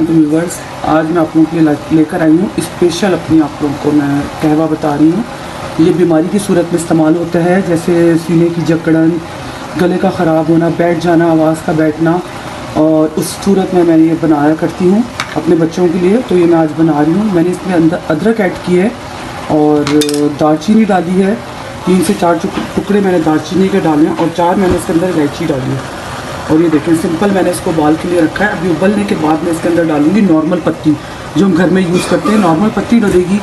वालेकुम व्यूअर्स, आज मैं आप लोगों के लिए लेकर आई हूँ स्पेशल अपनी आप लोगों को मैं कहवा बता रही हूँ। ये बीमारी की सूरत में इस्तेमाल होता है, जैसे सीने की जकड़न, गले का ख़राब होना, बैठ जाना, आवाज़ का बैठना, और उस सूरत में मैं ये बनाया करती हूँ अपने बच्चों के लिए। तो ये मैं आज बना रही हूँ। मैंने इसमें अंदर अदरक ऐड की है और दालचीनी डाली है। 3 से 4 टुकड़े मैंने दालचीनी के डाले हैं और 4 मैंने इसके अंदर इलायची डाली है। और ये देखें, सिंपल मैंने इसको उबाल के लिए रखा है। अभी उबलने के बाद मैं इसके अंदर डालूंगी नॉर्मल पत्ती, जो हम घर में यूज़ करते हैं, नॉर्मल पत्ती डलेगी।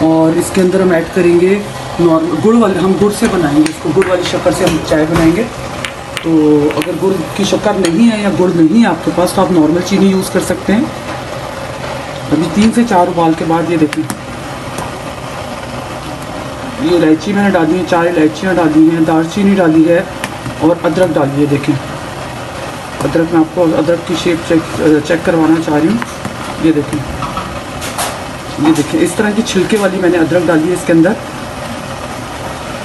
और इसके अंदर हम ऐड करेंगे नॉर्मल गुड़ वाले, हम गुड़ से बनाएंगे इसको, गुड़ वाली शक्कर से हम चाय बनाएंगे। तो अगर गुड़ की शक्कर नहीं है या गुड़ नहीं है आपके पास तो आप नॉर्मल चीनी यूज़ कर सकते हैं। अभी 3 से 4 उबाल के बाद ये देखें, ये इलायची मैंने डाली है, 4 इलायचियाँ डाली हैं, दालचीनी डाली है और अदरक डाली है। देखें अदरक, मैं आपको अदरक की शेप चेक करवाना चाह रही हूँ। ये देखें इस तरह की छिलके वाली मैंने अदरक डाली है इसके अंदर।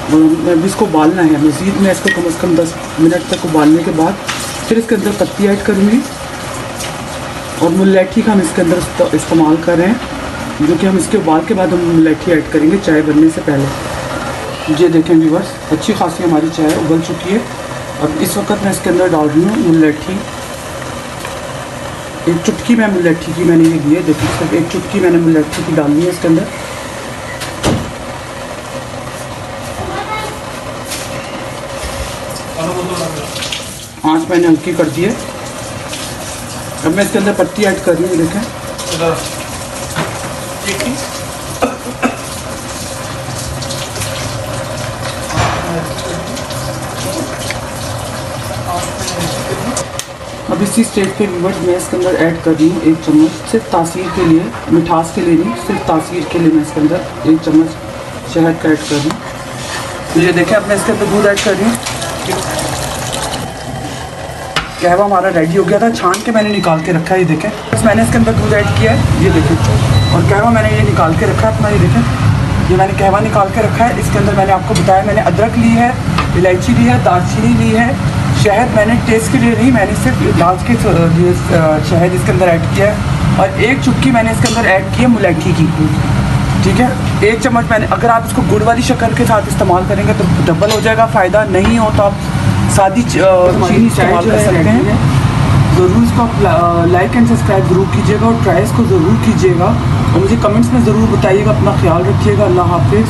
और मैं भी इसको उबालना है मज़ीद, मैं इसको कम से कम 10 मिनट तक उबालने के बाद फिर इसके अंदर पत्ती ऐड करूँगी। और मुलैठी का हम इसके अंदर इस्तेमाल कर रहे हैं, जो कि हम इसके उबाल के बाद हम मुलैठी ऐड करेंगे चाय बनने से पहले। ये देखें व्यूअर्स, अच्छी खासी हमारी चाय उबल चुकी है। अब इस वक्त मैं इसके अंदर डाल रही हूँ मुलैठी। एक चुटकी मैं मुलैठी की मैंने ये ली है। देखिए सिर्फ एक चुटकी मैंने मुलैठी की डालनी है इसके अंदर। आँच मैंने हल्की कर दी है। अब मैं इसके अंदर पत्ती ऐड कर रही हूँ। देखें अब इसी स्टेज पे व्यूअर्स मैं इसके अंदर ऐड कर रही हूँ 1 चम्मच, सिर्फ तासीर के लिए, मिठास के लिए नहीं, सिर्फ तासीर के लिए मैं इसके अंदर 1 चम्मच शहद का ऐड कर रही हूँ। तो ये देखें, अब मैं इसके अंदर दूध ऐड कर रही हूँ। कहवा हमारा रेडी हो गया था, छान के मैंने निकाल के रखा है। ये देखें, बस मैंने इसके अंदर दूध ऐड किया है। ये देखें, और कहवा मैंने ये निकाल के रखा है अपना। ये देखें, ये मैंने कहवा निकाल के रखा है। इसके अंदर मैंने आपको बताया, मैंने अदरक ली है, इलायची ली है, दालचीनी ली है, शहद मैंने टेस्ट के लिए नहीं, मैंने सिर्फ डाल के शहद इसके अंदर ऐड किया है। और 1 चुटकी मैंने इसके अंदर ऐड की है मुलैठी की। ठीक है, 1 चम्मच मैंने, अगर आप इसको गुड़ वाली शक्कर के साथ इस्तेमाल करेंगे तो डबल हो जाएगा फ़ायदा, नहीं हो तो आप सादी चीनी इस्तेमाल कर सकते हैं। ज़रूर इसको आप लाइक एंड सब्सक्राइब ज़रूर कीजिएगा और ट्राई इसको ज़रूर कीजिएगा और मुझे कमेंट्स में ज़रूर बताइएगा। अपना ख्याल रखिएगा। अल्लाह हाफिज़।